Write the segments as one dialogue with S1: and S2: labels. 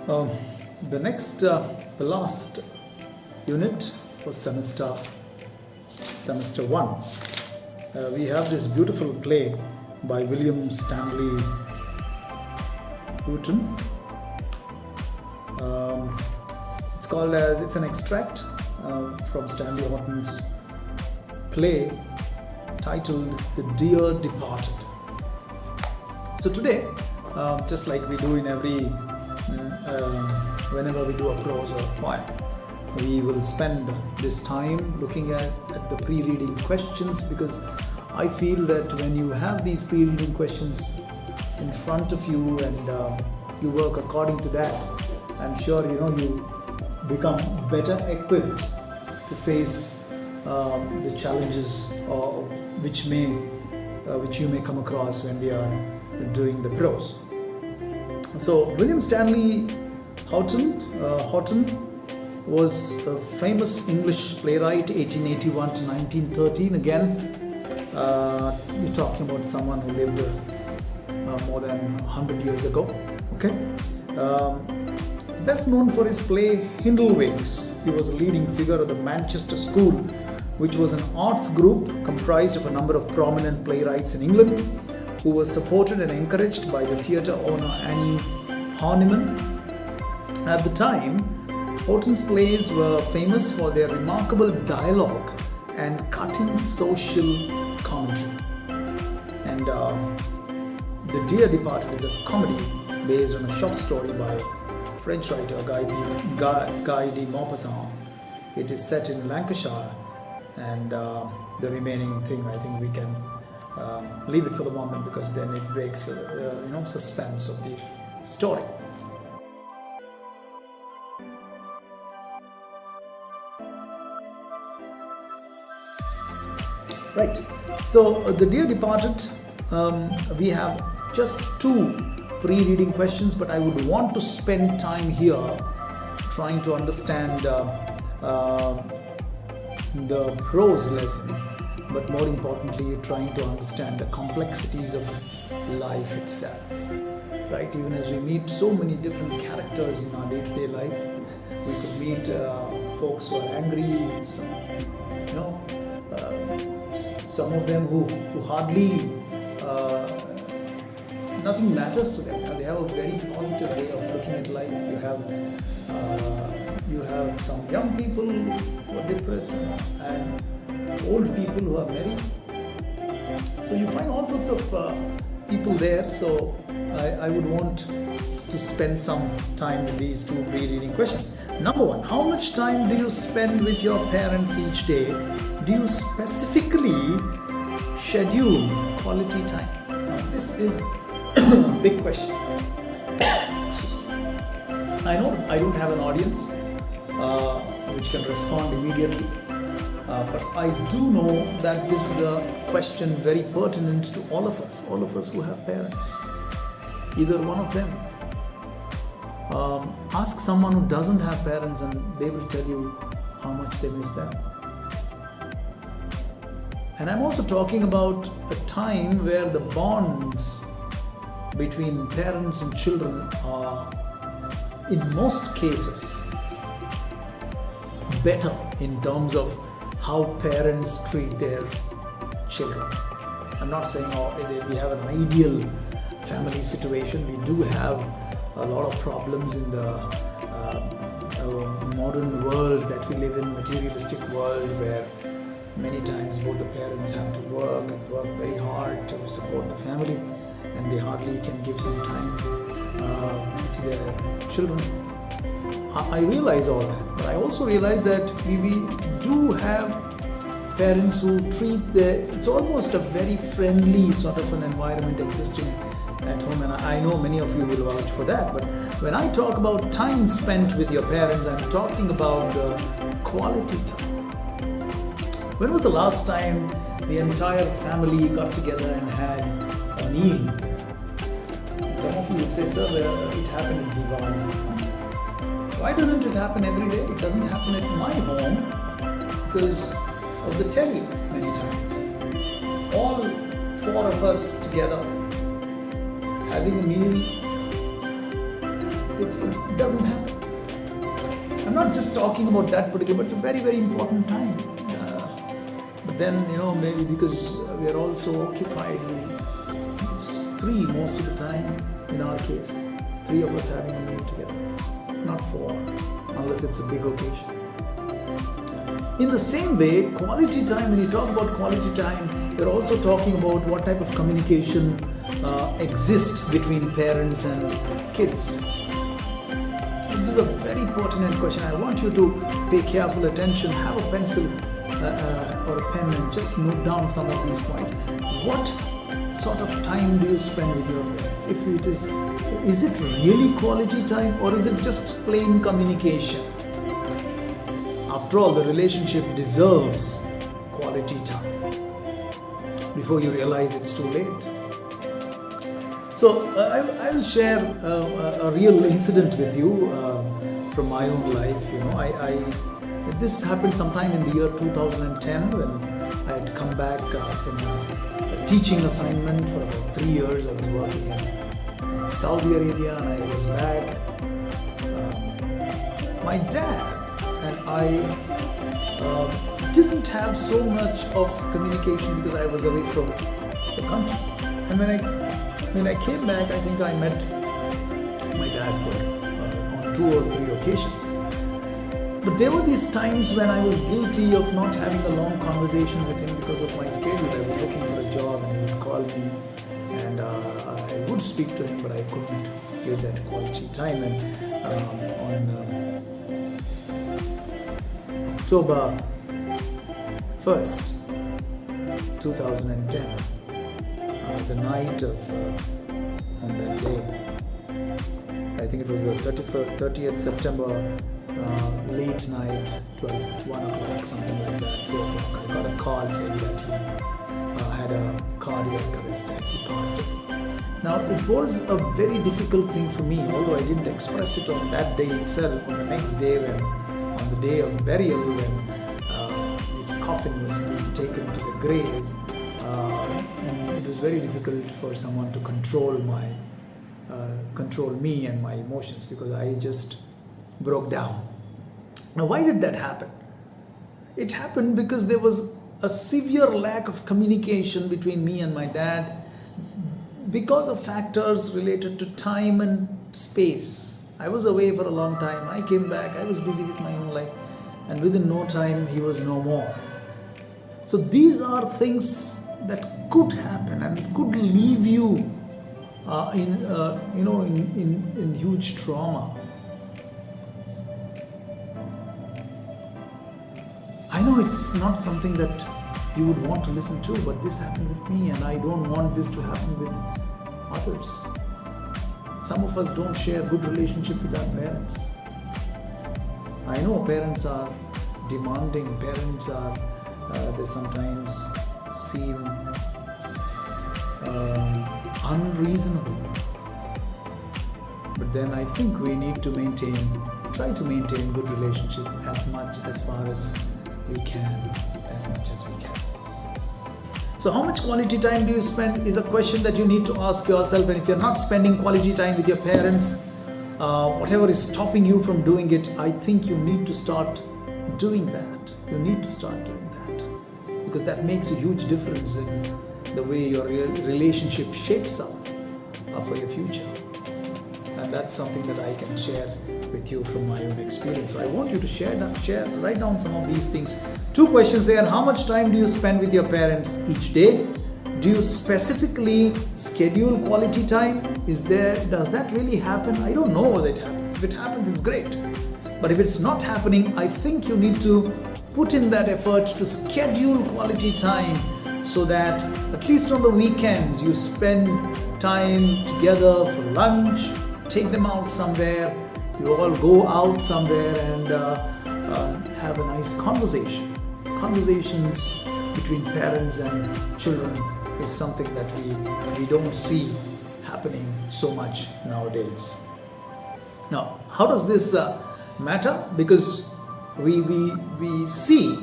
S1: Um, the last unit was semester one. We have this beautiful play by William Stanley Houghton. It's an extract from Stanley Houghton's play titled The Dear Departed. So today, just like we do in whenever we do a prose or a poem, we will spend this time looking at the pre-reading questions, because I feel that when you have these pre-reading questions in front of you and you work according to that, I'm sure you become better equipped to face the challenges which you may come across when we are doing the prose. So William Stanley Houghton was a famous English playwright, 1881 to 1913. Again, you're talking about someone who lived more than 100 years ago. Okay, best known for his play Hindlewings. He was a leading figure of the Manchester School, which was an arts group comprised of a number of prominent playwrights in England, who was supported and encouraged by the theatre owner Annie Harniman. At the time, Houghton's plays were famous for their remarkable dialogue and cutting social commentary. And The Dear Departed is a comedy based on a short story by French writer Guy de Maupassant. It is set in Lancashire, and the remaining thing I think we can leave it for the moment, because then it breaks the suspense of the story. Right. So The Dear Departed, we have just two pre-reading questions, but I would want to spend time here trying to understand the prose lesson, but more importantly trying to understand the complexities of life itself. Right? Even as we meet so many different characters in our day-to-day life, we could meet folks who are angry, some of them who hardly nothing matters to them. They have a very positive way of looking at life. You have some young people who are depressed and old people who are merry. So you find all sorts of people there. So I would want to spend some time with these two pre-reading questions. Number one, how much time do you spend with your parents each day? Do you specifically schedule quality time? Now, this is a big question. I know I don't have an audience which can respond immediately, but I do know that this is a question very pertinent to all of us who have parents, either one of them. Ask someone who doesn't have parents and they will tell you how much they miss them. And I'm also talking about a time where the bonds between parents and children are, in most cases, better in terms of how parents treat their children. I'm not saying we have an ideal family situation. We do have a lot of problems in the modern world that we live in, materialistic world, where many times both the parents have to work very hard to support the family, and they hardly can give some time to their children. I realize all that, but I also realize that we do have parents who it's almost a very friendly sort of an environment existing at home, and I know many of you will vouch for that. But when I talk about time spent with your parents, I'm talking about quality time. When was the last time the entire family got together and had a meal? Some of you would say, sir, it happened in Diwali. Why doesn't it happen every day? It doesn't happen at my home because of the telly many times. All four of us together having a meal it doesn't happen. I'm not just talking about that particular, but it's a very, very important time. But then, maybe because we are all so occupied, it's three most of the time in our case. Three of us having a meal together, not four, unless it's a big occasion. In the same way, quality time, when you talk about quality time, we're also talking about what type of communication exists between parents and kids. This is a very pertinent question. I want you to pay careful attention, have a pencil or a pen and just note down some of these points. What sort of time do you spend with your parents? If it is it really quality time or is it just plain communication? After all, the relationship deserves quality time before you realize it's too late. So I will share a real incident with you from my own life. This happened sometime in the year 2010 when I had come back from a teaching assignment for about 3 years. I was working in Saudi Arabia and I was back. My dad and I didn't have so much of communication because I was away from the country. And when I came back, I think I met my dad on 2 or 3 occasions. But there were these times when I was guilty of not having a long conversation with him because of my schedule. I was looking for a job and he would call me and I would speak to him, but I couldn't give that quality time. And on October 1st, 2010, the night of on that day, I think it was the 30th September, late night, 1 o'clock, something like that, 2 o'clock, I got a call saying that he had a cardiac arrest and he passed away. Now, it was a very difficult thing for me, although I didn't express it on that day itself. On the next day, on the day of burial, when his coffin was being taken to the grave, it was very difficult for someone to control me and my emotions because I just broke down. Now, why did that happen? It happened because there was a severe lack of communication between me and my dad because of factors related to time and space. I was away for a long time. I came back. I was busy with my own life. And within no time, he was no more. So these are things that could happen and it could leave you in huge trauma. I know it's not something that you would want to listen to, but this happened with me and I don't want this to happen with others. Some of us don't share good relationship with our parents. I know parents are demanding, parents are, they sometimes seem unreasonable. But then I think we need to try to maintain good relationship as far as we can, as much as we can. So how much quality time do you spend is a question that you need to ask yourself. And if you're not spending quality time with your parents, whatever is stopping you from doing it, I think you need to start doing that. You need to start doing that because that makes a huge difference in the way your relationship shapes up for your future. And that's something that I can share with you from my own experience. So I want you to write down some of these things. 2 questions there. How much time do you spend with your parents each day? Do you specifically schedule quality time? Does that really happen? I don't know whether it happens. If it happens, it's great. But if it's not happening, I think you need to put in that effort to schedule quality time so that at least on the weekends you spend time together for lunch, take them out somewhere, you all go out somewhere and have a nice conversation. Conversations between parents and children is something that we don't see happening so much nowadays. Now, how does this matter? Because we see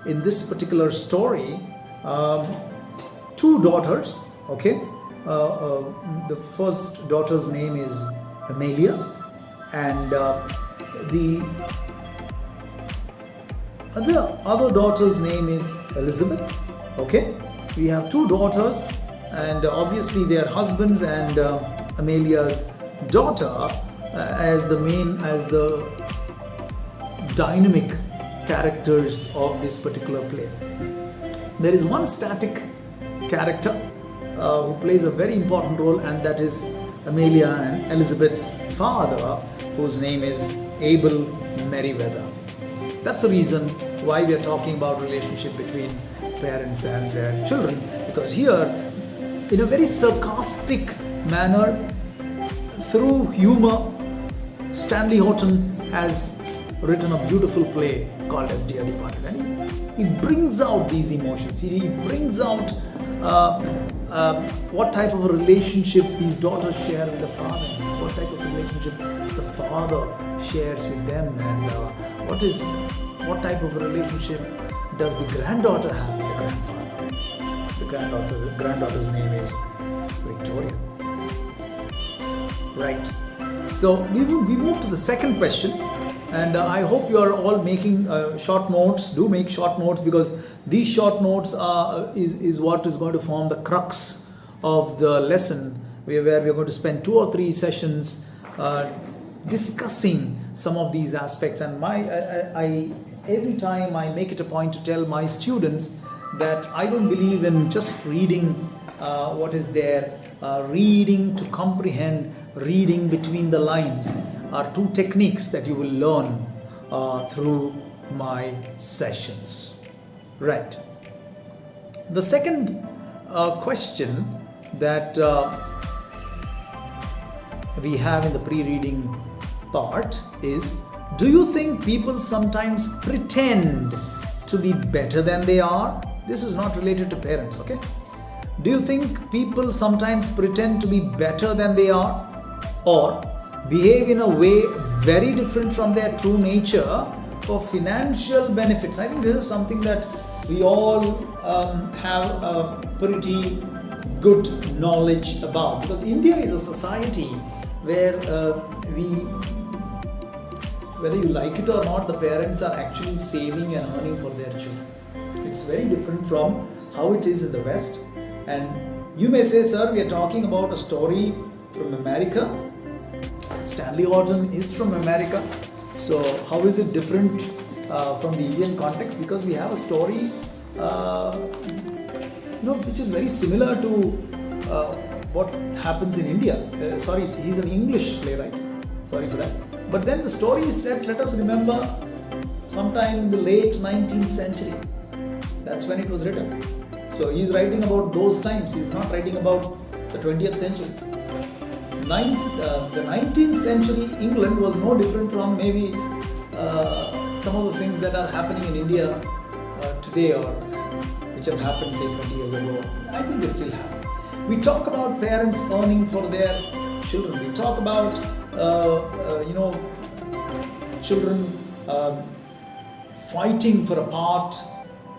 S1: in this particular story 2 daughters, okay? The first daughter's name is Amelia and the other daughter's name is Elizabeth. Okay, we have two daughters, and obviously their husbands, and Amelia's daughter as the dynamic characters of this particular play. There is one static character who plays a very important role, and that is Amelia and Elizabeth's father, whose name is Abel Merriweather. That's the reason why we are talking about relationship between parents and their children, because here, in a very sarcastic manner, through humor, Stanley Horton has written a beautiful play called As Dear Departed, and he brings out these emotions. He brings out what type of a relationship these daughters share with the father, what type of relationship the father shares with them, and what type of a relationship does the granddaughter have with the grandfather. The granddaughter's name is Victoria. Right. So we move to the second question, and I hope you are all making short notes. Do make short notes, because these short notes is what is going to form the crux of the lesson, where we are going to spend 2 or 3 sessions discussing some of these aspects. And I every time I make it a point to tell my students that I don't believe in just reading what is there. Reading to comprehend, reading between the lines are 2 techniques that you will learn through my sessions. Right. The second question that we have in the pre-reading part is, do you think people sometimes pretend to be better than they are? This is not related to parents, okay? Do you think people sometimes pretend to be better than they are, or behave in a way very different from their true nature for financial benefits? I think this is something that we all have a pretty good knowledge about, because India is a society where whether you like it or not, the parents are actually saving and earning for their children. It's very different from how it is in the West. And you may say, sir, we are talking about a story from America. Stanley Horton is from America. So how is it different from the Indian context? Because we have a story which is very similar to what happens in India. He's an English playwright. Sorry for that. But then the story is set, let us remember, sometime in the late 19th century. That's when it was written. So he's writing about those times. He's not writing about the 20th century. The 19th century England was no different from maybe some of the things that are happening in India today, or which have happened say 20 years ago. I think they still happen. We talk about parents earning for their children. We talk about children fighting for a part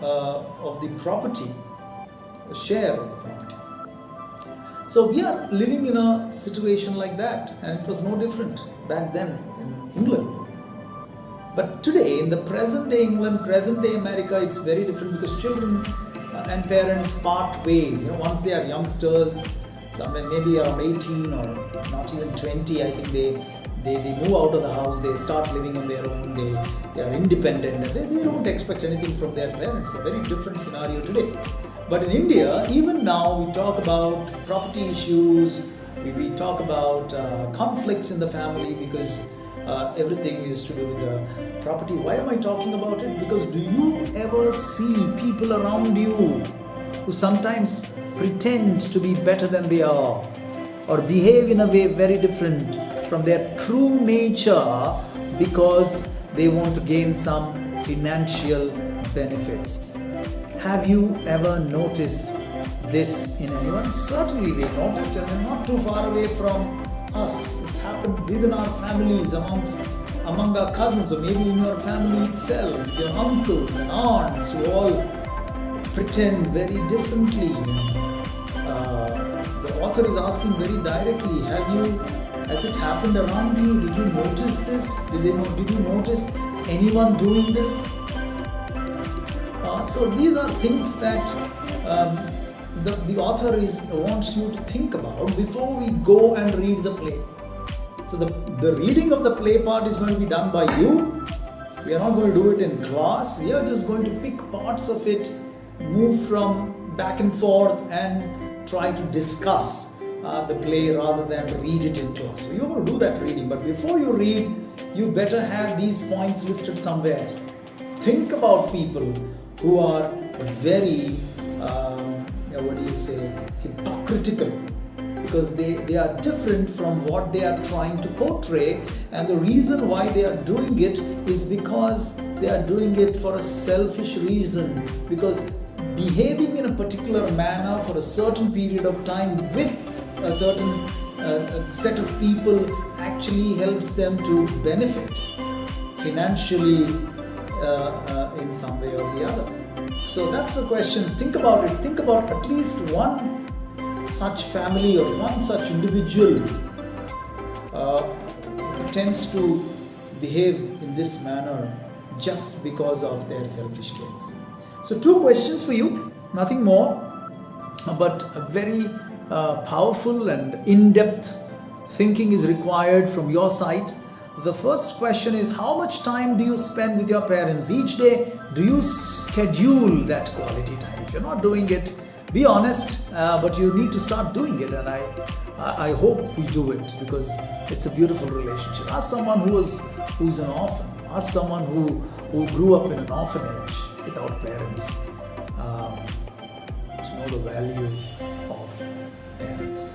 S1: of the property, a share of the property. So we are living in a situation like that, and it was no different back then in England. But today, in the present day England, present day America, it's very different, because children and parents part ways. Once they are youngsters, somewhere maybe around 18 or not even 20, I think they move out of the house, they start living on their own, they are independent, and they don't expect anything from their parents. It's a very different scenario today. But in India, even now, we talk about property issues, we talk about conflicts in the family, because everything is to do with the property. Why am I talking about it? Because do you ever see people around you who sometimes pretend to be better than they are, or behave in a way very different from their true nature because they want to gain some financial benefits? Have you ever noticed this in anyone? Certainly we have noticed, and they're not too far away from us. It's happened within our families, among our cousins, or maybe in your family itself, your uncles and aunts who all pretend very differently. The author is asking very directly, have you Has it happened around you? Did you notice this? Did you notice anyone doing this? So these are things that the author wants you to think about before we go and read the play. So the reading of the play part is going to be done by you. We are not going to do it in class. We are just going to pick parts of it, move from back and forth, and try to discuss the play rather than read it in class. So you're going to do that reading, but before you read, you better have these points listed somewhere. Think about people who are very, hypocritical, because they are different from what they are trying to portray, and the reason why they are doing it is because they are doing it for a selfish reason, because behaving in a particular manner for a certain period of time with a certain set of people actually helps them to benefit financially in some way or the other. So that's the question. Think about it. Think about at least one such family or one such individual who tends to behave in this manner just because of their selfish gains. So 2 questions for you, nothing more, but a very powerful and in-depth thinking is required from your side. The first question is, how much time do you spend with your parents each day? Do you schedule that quality time? If you're not doing it, be honest, but you need to start doing it, and I hope we do it, because it's a beautiful relationship. Ask someone who's an orphan. Ask someone who grew up in an orphanage without parents to know the value of parents.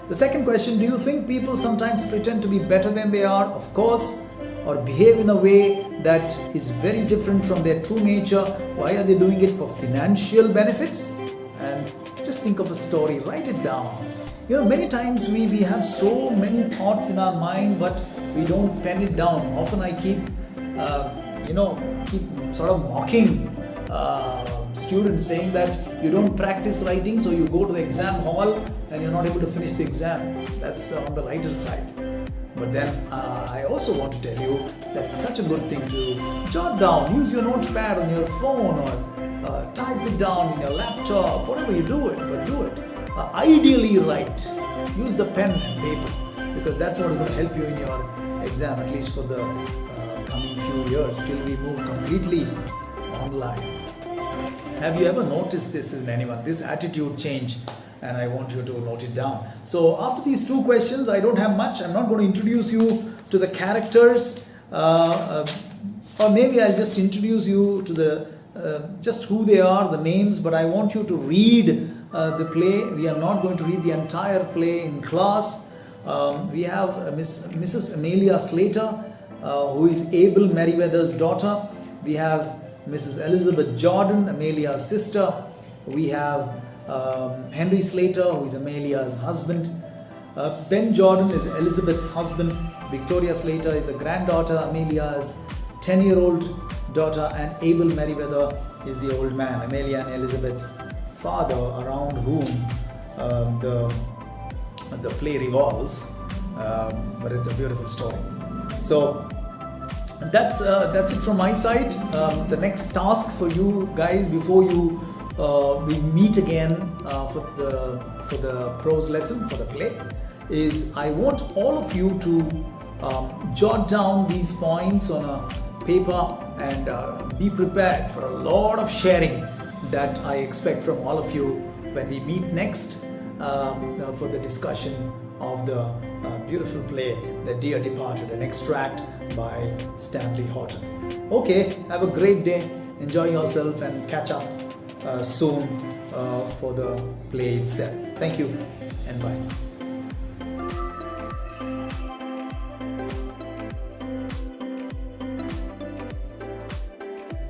S1: The second question, do you think people sometimes pretend to be better than they are? Of course. Or behave in a way that is very different from their true nature. Why are they doing it? For financial benefits? And just think of a story, write it down. Many times we have so many thoughts in our mind, but we don't pen it down. Often I keep sort of mocking students, saying that you don't practice writing, so you go to the exam hall and you're not able to finish the exam. That's on the lighter side. But then I also want to tell you that it's such a good thing to jot down, use your notepad on your phone, or type it down in your laptop, whatever you do it, but do it. Ideally write, use the pen and paper, because that's what is going to help you in your exam, at least for the coming few years, till we move completely online. Have you ever noticed this in anyone, this attitude change? And I want you to note it down. So after these 2 questions, I don't have much. I'm not going to introduce you to the characters, or maybe I'll just introduce you to the just who they are, the names. But I want you to read the play. We are not going to read the entire play in class. We have Mrs. Amelia Slater, who is Abel Merriweather's daughter. We have Mrs. Elizabeth Jordan, Amelia's sister. We have Henry Slater, who is Amelia's husband. Ben Jordan is Elizabeth's husband. Victoria Slater is the granddaughter, Amelia's 10-year-old daughter, and Abel Merriweather is the old man, Amelia and Elizabeth's father, around whom the play revolves. But it's a beautiful story. So that's it from my side. The next task for you guys, before we meet again for the prose lesson, for the play, is I want all of you to jot down these points on a paper and be prepared for a lot of sharing that I expect from all of you when we meet next for the discussion of the beautiful play, The Dear Departed, an extract by Stanley Horton. Okay, have a great day, enjoy yourself, and catch up soon for the play itself. Thank you and bye.